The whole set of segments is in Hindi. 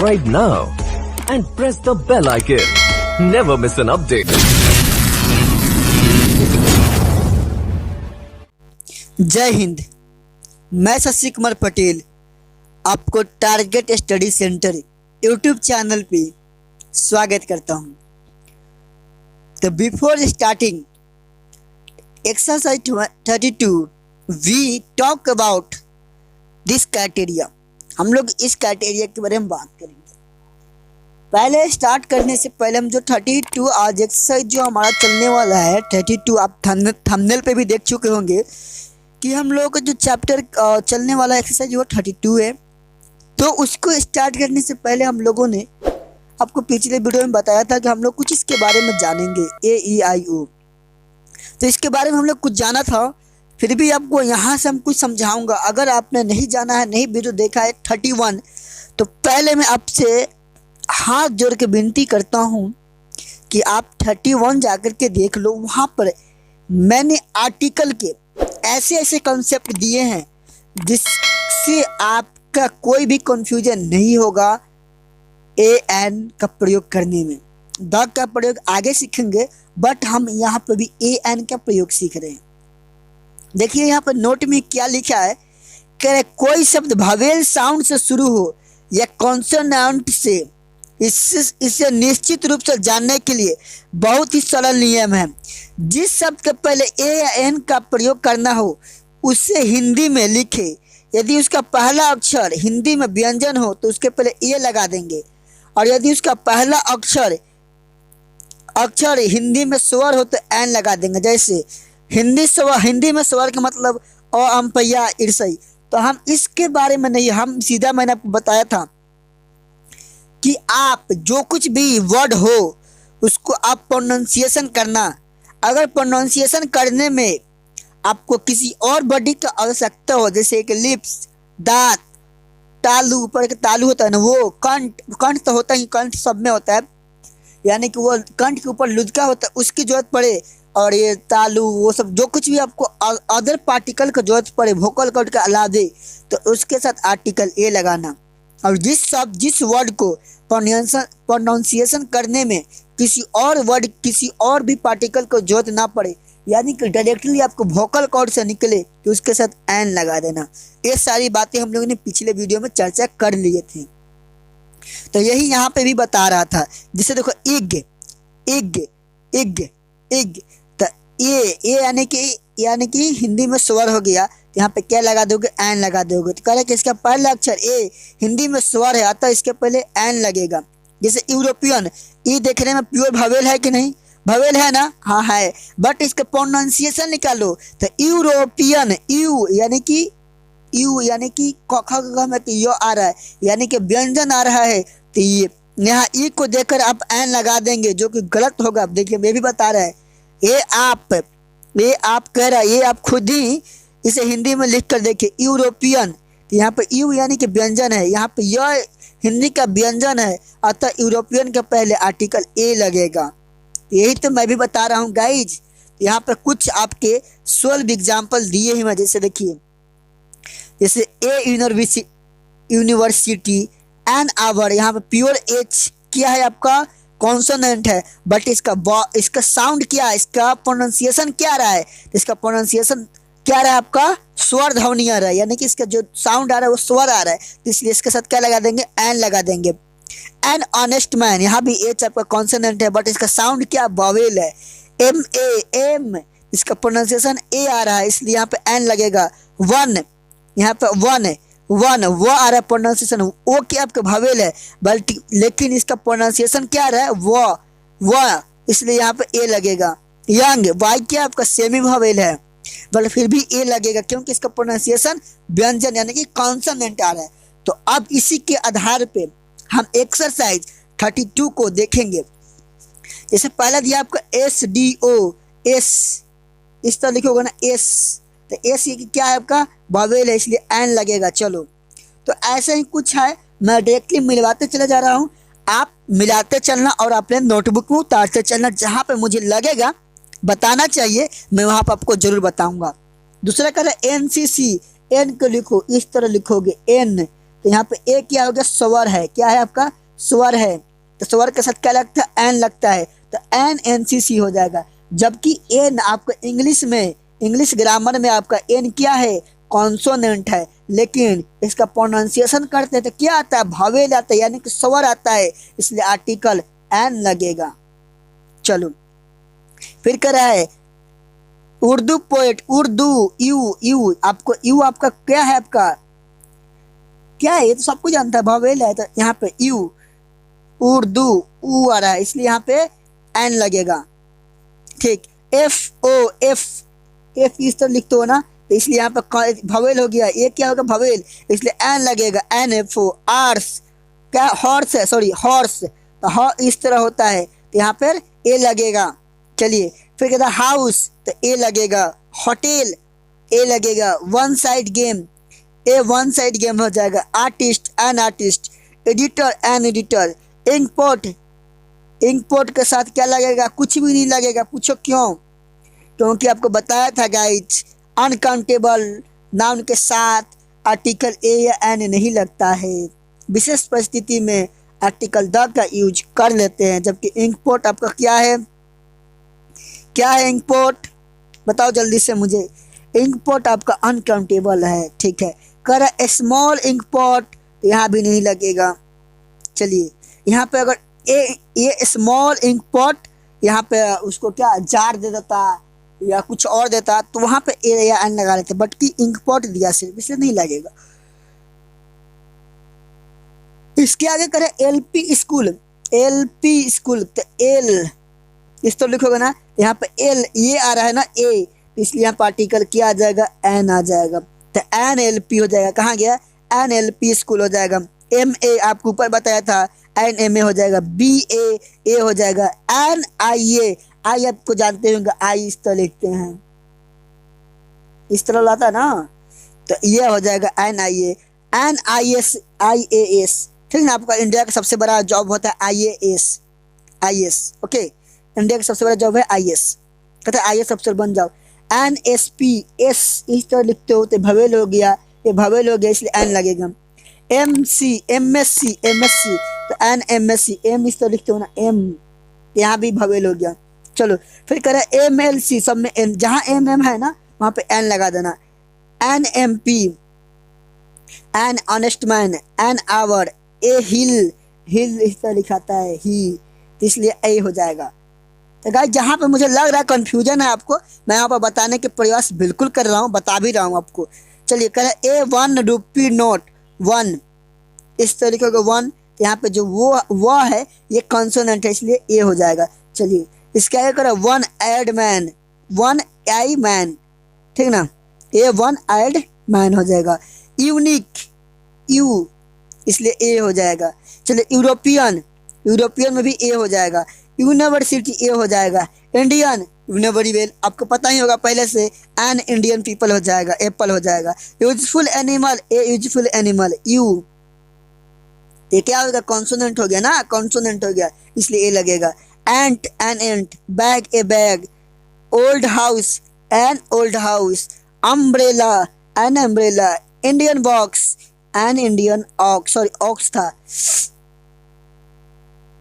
subscribe now and press the bell icon. Never miss an update. जय हिंद। मैं शशि कुमार पटेल आपको target study centre YouTube channel पे स्वागत करता हूं। तो before starting exercise 32 we talk about this criteria. हम लोग इस क्राइटेरिया के बारे में बात करेंगे। पहले स्टार्ट करने से पहले हम जो 32 आज एक्सरसाइज जो हमारा चलने वाला है 32, आप थंबनेल पे भी देख चुके होंगे कि हम लोग का जो चैप्टर चलने वाला एक्सरसाइज वो 32 है। तो उसको स्टार्ट करने से पहले हम लोगों ने आपको पिछले वीडियो में बताया था कि हम लोग कुछ इसके बारे में जानेंगे AEIO। तो इसके बारे में हम लोग कुछ जाना था, फिर भी आपको यहाँ से हम कुछ समझाऊंगा। अगर आपने नहीं जाना है, नहीं वीडियो देखा है 31, तो पहले मैं आपसे हाथ जोड़ के विनती करता हूँ कि आप 31 जाकर के देख लो। वहाँ पर मैंने आर्टिकल के ऐसे ऐसे कॉन्सेप्ट दिए हैं जिससे आपका कोई भी कंफ्यूजन नहीं होगा AN का प्रयोग करने में। द का प्रयोग आगे सीखेंगे, बट हम यहाँ पर भी AN का प्रयोग सीख रहे हैं। देखिए यहाँ पर नोट में क्या लिखा है, कि कोई शब्द भावेल साउंड से शुरू हो या कॉन्सोनेंट से, इसे निश्चित रूप से जानने के लिए बहुत ही सरल नियम है। जिस शब्द के पहले A या N का प्रयोग करना हो उसे हिंदी में लिखे। यदि उसका पहला अक्षर हिंदी में व्यंजन हो तो उसके पहले A लगा देंगे, और यदि उसका पहला अक्षर हिंदी में स्वर हो तो N लगा देंगे। जैसे हिंदी में स्वर का मतलब अ अम्पैया इरसई। तो हम इसके बारे में नहीं, हम सीधा मैंने आपको बताया था कि आप जो कुछ भी वर्ड हो उसको आप प्रोनाउंसिएशन करना। अगर प्रोनाउंसिएशन करने में आपको किसी और बॉडी का आवश्यकता हो, जैसे कि लिप्स, दांत, तालू, ऊपर का तालू होता है ना, वो कंठ तो होता ही, कंठ सब में होता है, यानी कि वो कंठ के ऊपर लुदका होता है, उसकी जरूरत पड़े, और ये तालू वो सब जो कुछ भी आपको अदर पार्टिकल का जरूरत पड़े वोकल कॉर्ड के अलावे, तो उसके साथ आर्टिकल A लगाना। और जिस वर्ड को प्रोनाउंसिएशन करने में किसी और भी पार्टिकल को जरूरत ना पड़े, यानी कि डायरेक्टली आपको वोकल कॉर्ड से निकले, तो उसके साथ N लगा देना। ये सारी बातें हम लोगों ने पिछले वीडियो में चर्चा कर लिए थे। तो यही यहाँ पे भी बता रहा था। जैसे देखो इग, तो ए यानी कि हिंदी में स्वर हो गया, तो यहाँ पे क्या लगा दोगे, N लगा दोगे। तो कह रहे कि इसका पहला अक्षर A हिंदी में स्वर है, अतः इसके पहले N लगेगा। जैसे यूरोपियन, ये देखने में प्योर भवेल है कि नहीं, भवेल है ना, हाँ है, बट इसका प्रोनाउंसिएशन निकालो तो यूरोपियन, यू यानी कि क में तो यो आ रहा है, यानी कि व्यंजन आ रहा है, तो ये यहाँ ई को देखकर आप N लगा देंगे, जो कि गलत होगा। देखिए मैं भी बता रहा है, ये आप कह रहा है, ये आप खुद ही इसे हिंदी में लिख कर देखिए, यूरोपियन, तो यहाँ पे यू यानी कि व्यंजन है, यहाँ पे यह हिंदी का व्यंजन है, अतः यूरोपियन के पहले आर्टिकल A लगेगा। यही तो मैं भी बता रहा हूँ गाइज। यहाँ पर कुछ आपके 12 एग्जाम्पल दिए हैं मैं, जैसे देखिए, जैसे A यूनिवर्सिटी एन आवर, यहाँ पे प्योर H क्या है आपका, कॉन्सोनेंट है, बट इसका साउंड क्या है, इसका प्रोनाउंसिएशन क्या रहा है, इसका प्रोनाउंसिएशन क्या रहा है आपका, स्वर ध्वनि आ रहा है, यानी कि इसका जो साउंड आ रहा है वो स्वर आ रहा है, तो इसलिए इसके साथ क्या लगा देंगे, N लगा देंगे। एन ऑनेस्ट मैन, यहाँ भी H आपका कॉन्सोनेंट है, बट इसका साउंड क्या, वावेल है। एम, इसका प्रोनाउंसिएशन A आ रहा है, इसलिए यहाँ पे N लगेगा। वन, यहाँ पे वन वो आ रहा है प्रोनाउंसिएशन, वो क्या आपका वावेल है, बल्कि लेकिन इसका प्रोनाउंसिएशन क्या आ रहा है, वो, इसलिए यहाँ पे A लगेगा। यंग, वाई क्या आपका सेमी वावेल है, बट फिर भी A लगेगा, क्योंकि इसका प्रोनाउंसिएशन व्यंजन यानी कि कॉन्सोनेंट आ रहा है। तो अब इसी के आधार पे हम एक्सरसाइज 32 को देखेंगे। जैसे पहला दिया आपका SDO, इस तरह लिखोगे ना S, तो S ये क्या है आपका, वावेल है, इसलिए N लगेगा। चलो, तो ऐसे ही कुछ है, मैं डायरेक्टली मिलवाते चला जा रहा हूँ, आप मिलाते चलना और अपने नोटबुक में उतारते चलना। जहाँ पे मुझे लगेगा बताना चाहिए मैं वहाँ पर आपको जरूर बताऊंगा। दूसरा कह रहा है NCC, N को लिखो, इस तरह लिखोगे N, तो यहाँ पे ए क्या हो गया, स्वर है, क्या है आपका, स्वर है, तो स्वर के साथ क्या लगता है, एन लगता है, तो एन एन सी सी हो जाएगा। जबकि एन आपका इंग्लिश में, इंग्लिश ग्रामर में आपका एन क्या है, कॉन्सोनेंट है, लेकिन इसका प्रोनाउंसिएशन करते हैं तो क्या आता है, भावेल आता है, यानी कि स्वर आता है, इसलिए आर्टिकल एन लगेगा। चलो फिर कह रहा है Urdu poet, Urdu you, you आपको, यू आपका क्या है, आपका क्या है, ये तो सबको जानता है, भावेल है, तो यहाँ पे यू, उर्दू ऊ आ रहा है, इसलिए यहाँ पे एन लगेगा। ठीक, एफ ओ, एफ, एफ इस तरह लिखते हो ना, तो इसलिए यहाँ पे भवेल हो गया, ये क्या होगा, भवेल, इसलिए एन लगेगा, एन एफ ओ। आर्स क्या, हॉर्स है, सॉरी हॉर्स, तो ह इस तरह होता है, तो यहाँ पर ए लगेगा। चलिए फिर कहता है हाउस, तो ए लगेगा। होटल ए लगेगा। One side game, a one side game हो जाएगा। Artist, an artist. Editor, an editor. Inkpot, inkpot के साथ क्या लगेगा, कुछ भी नहीं लगेगा। पूछो क्यों, क्योंकि आपको बताया था गाइज, अनकाउंटेबल नाउन के साथ आर्टिकल ए या एन नहीं लगता है। विशेष परिस्थिति में आर्टिकल द का यूज कर लेते हैं। जबकि इंकपोर्ट आपका क्या है, क्या है इंकपोर्ट, बताओ जल्दी से मुझे। इंकपोर्ट आपका अनकाउंटेबल है, ठीक है। कर स्मॉल इंकपोर्ट, यहाँ भी नहीं लगेगा। चलिए यहाँ पे अगर ये स्मॉल इंकपोर्ट, यहाँ पे उसको क्या जार दे देता या कुछ और देता, तो वहाँ पे ए या एन लगा लेते, बट की इंकपोर्ट दिया सिर्फ, इसलिए नहीं लगेगा। इसके आगे करें एलपी स्कूल, एलपी स्कूल, तो एल इस तो लिखोगे ना, यहाँ पे एल ये आ रहा है ना, ए, इसलिए यहाँ पार्टिकल क्या आ जाएगा, एन आ जाएगा, तो एन एल पी हो जाएगा। कहाँ गया, एन एल पी स्कूल हो जाएगा। एम ए आपको ऊपर बताया था, एन एम ए हो जाएगा। बी ए हो जाएगा। एन आई ए, आई आपको जानते होंगे, आई इस तरह लिखते हैं, इस तरह लाता है ना, तो ये हो जाएगा N I A. N I S, I A S, ठीक ना। आपका इंडिया का सबसे बड़ा जॉब होता है I A S, I S, okay. India का सबसे बड़ा जॉब है आई एस, कहते हैं आई एस अफसर बन जाओ। एन एस पी, एस इस तरह लिखते हो तो भवेल हो गया, ये भवेल हो गया, इसलिए एन लगेगा। M C, M S C, M S C, तो an M S C, M इस तरह लिखते हो ना, एम, यहाँ भी भवेल हो गया। चलो फिर करें एम एल सी, सब में एम, जहाँ एम एम है ना वहाँ पे एन लगा देना। An M P, an honest man. An hour, a hill, hill इस तरह लिखाता है ही, इसलिए ए हो जाएगा। तो गाइस जहाँ पे मुझे लग रहा है कन्फ्यूजन है आपको, मैं यहाँ पर बताने के प्रयास बिल्कुल कर रहा हूँ, बता भी रहा हूँ आपको। चलिए करें ए वन रुपी नोट, वन इस तरीके का वन, यहाँ पे जो वो है ये कॉन्सोनेंट है, इसलिए ए हो जाएगा। चलिए इसके आगे करें one eyed man, one I man, ठीक ना, ए वन आइड मैन हो जाएगा। यूनिक, यू, इसलिए ए हो जाएगा। चलिए यूरोपियन, यूरोपियन में भी ए हो जाएगा। यूनिवर्सिटी ए हो जाएगा। इंडियन, यूनिवर्सल आपको पता ही होगा पहले से, एन इंडियन पीपल हो जाएगा, एप्पल हो जाएगा। Useful animal, A useful animal, you, ये क्या होगा, कॉन्सोनेंट हो गया ना, कॉन्सोनेंट हो गया, इसलिए ए लगेगा। Ant, an ant. Bag, a bag. Old house, an old house. Umbrella, an umbrella. Indian box, an Indian ox, sorry ox था।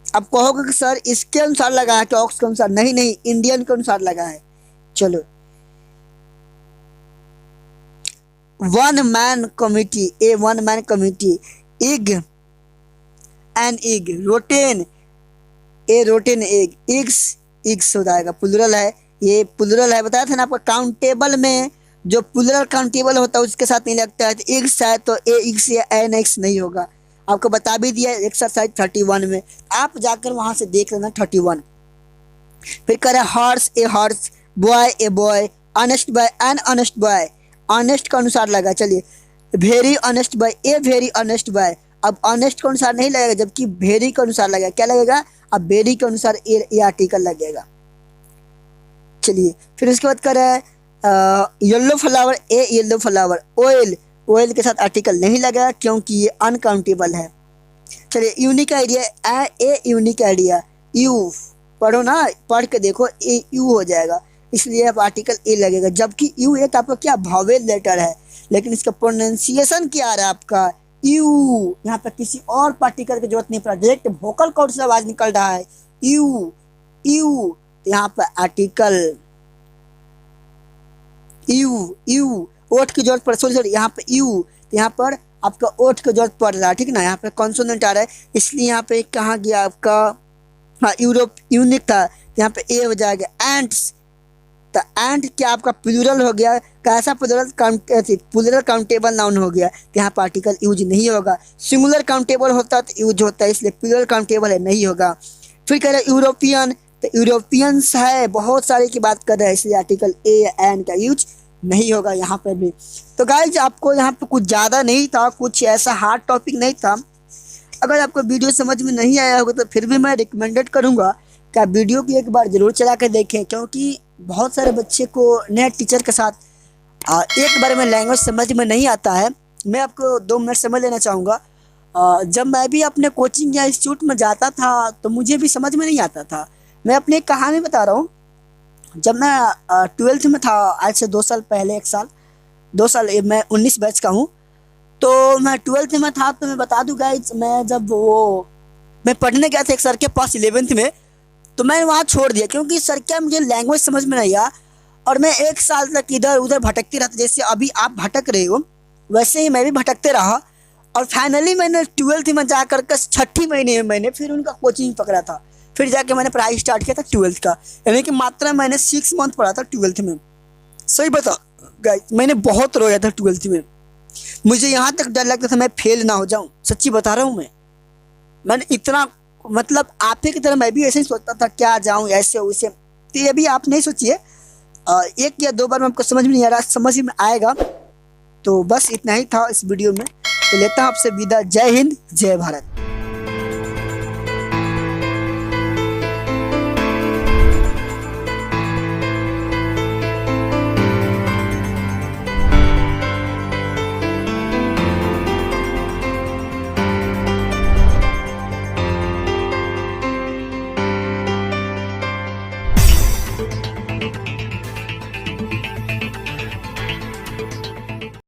अब कहोगे कि सर इसके अनुसार लगा है कि ऑक्स के अनुसार, नहीं नहीं, इंडियन के अनुसार लगा है। चलो one man committee, a one man committee. Egg, an egg. Rotten, a rotten egg. Eggs, eggs हो जाएगा, प्लुरल है, ये प्लुरल है, बताया था ना आपको। काउंटेबल में जो प्लुरल काउंटेबल होता है उसके साथ नहीं लगता है, तो इग्स है तो ए इग्स या एन एक्स नहीं होगा, आपको बता भी दिया एक्सरसाइज 31 में, आप जाकर वहां से देख लेना 31। फिर करें horse, a horse. Boy, a boy. Honest boy, an honest boy, honest के अनुसार लगा। चलिए very honest boy, a very honest boy. अब ऑनेस्ट के अनुसार नहीं लगेगा, जबकि वेरी के अनुसार लगेगा, क्या लगेगा, अब वेरी के अनुसार ए आर्टिकल लगेगा। चलिए फिर उसके बाद करें येलो फ्लावर, ए येलो फ्लावर। ऑयल, ऑयल के साथ आर्टिकल नहीं लगेगा क्योंकि ये अनकाउंटेबल है। चलिए unique idea, a unique idea. You पढ़ो ना, पढ़ के देखो, ए यू हो जाएगा, इसलिए अब आर्टिकल ए लगेगा। जबकि यू एक आपका क्या भावेल लेटर है, लेकिन इसका प्रोनाउंसिएशन क्या आ रहा है आपका, यू, यहाँ पे किसी और पार्टिकल की जरूरत नहीं पड़ा, डायरेक्ट वोकल कॉर्ड से आवाज निकल रहा है यू यू। तो यहाँ पे आर्टिकल यू यू, ओठ की जरूरत पड़, सॉरी यहाँ पे यू, तो यहाँ पर आपका ओठ की जरूरत पड़ रहा है, ठीक ना। यहाँ पे कॉन्सोनेंट आ रहा है, इसलिए यहाँ पे कहाँ गया आपका, हाँ यूरोप यूनिक था, यहाँ पे ए हो जाएगा एंट्स। तो एंड क्या आपका प्लूरल हो गया, कैसा प्लूरल, प्लूरल काउंटेबल नाउन हो गया, तो यहाँ पार्टिकल यूज नहीं होगा। सिंगुलर काउंटेबल होता है तो यूज होता है, इसलिए प्लूरल काउंटेबल है, नहीं होगा। फिर कह रहे यूरोपियन, तो यूरोपियंस है, बहुत सारे की बात कर रहे हैं, इसलिए आर्टिकल ए एन का यूज नहीं होगा यहाँ पर भी। तो गाइज आपको यहाँ पे कुछ ज़्यादा नहीं था, कुछ ऐसा हार्ड टॉपिक नहीं था। अगर आपको वीडियो समझ में नहीं आया होगा तो फिर भी मैं रिकमेंडेड करूँगा कि आप वीडियो की एक बार ज़रूर चला कर देखें, क्योंकि बहुत सारे बच्चे को नए टीचर के साथ एक बार में लैंग्वेज समझ में नहीं आता है। मैं आपको 2 मिनट समझ लेना चाहूँगा। जब मैं भी अपने कोचिंग या इंस्टीट्यूट में जाता था तो मुझे भी समझ में नहीं आता था। मैं अपनी एक कहानी बता रहा हूँ। जब मैं 12th में था, आज से 2 साल पहले, 2 साल, मैं 19 बैच का हूँ, तो मैं 12th में था। तो मैं बता दूँ गाइज, मैं पढ़ने गया था एक सर के पास 11th में, तो मैं वहाँ छोड़ दिया क्योंकि सर क्या मुझे लैंग्वेज समझ में नहीं आया, और मैं 1 साल तक इधर उधर भटकते रहता। जैसे अभी आप भटक रहे हो वैसे ही मैं भी भटकते रहा, और फाइनली मैंने 12th में जा कर के 6ठे महीने में मैंने फिर उनका कोचिंग पकड़ा था। फिर जाके मैंने पढ़ाई स्टार्ट किया था 12th का, यानी कि मात्र मैंने 6 मंथ पढ़ा था 12th में। सही बता गाइस, मैंने बहुत रोया था 12th में। मुझे यहाँ तक डर लगता था मैं फेल ना हो जाऊँ, सच्ची बता रहा हूँ। मैंने इतना, मतलब आप ही की तरह मैं भी ऐसे ही सोचता था, क्या जाऊँ ऐसे वैसे। तो ये भी आप नहीं सोचिए, 1 या 2 बार में आपको समझ में नहीं आ रहा, समझ में आएगा। तो बस इतना ही था इस वीडियो में। तो लेता हूँ आपसे विदा। जय हिंद, जय भारत।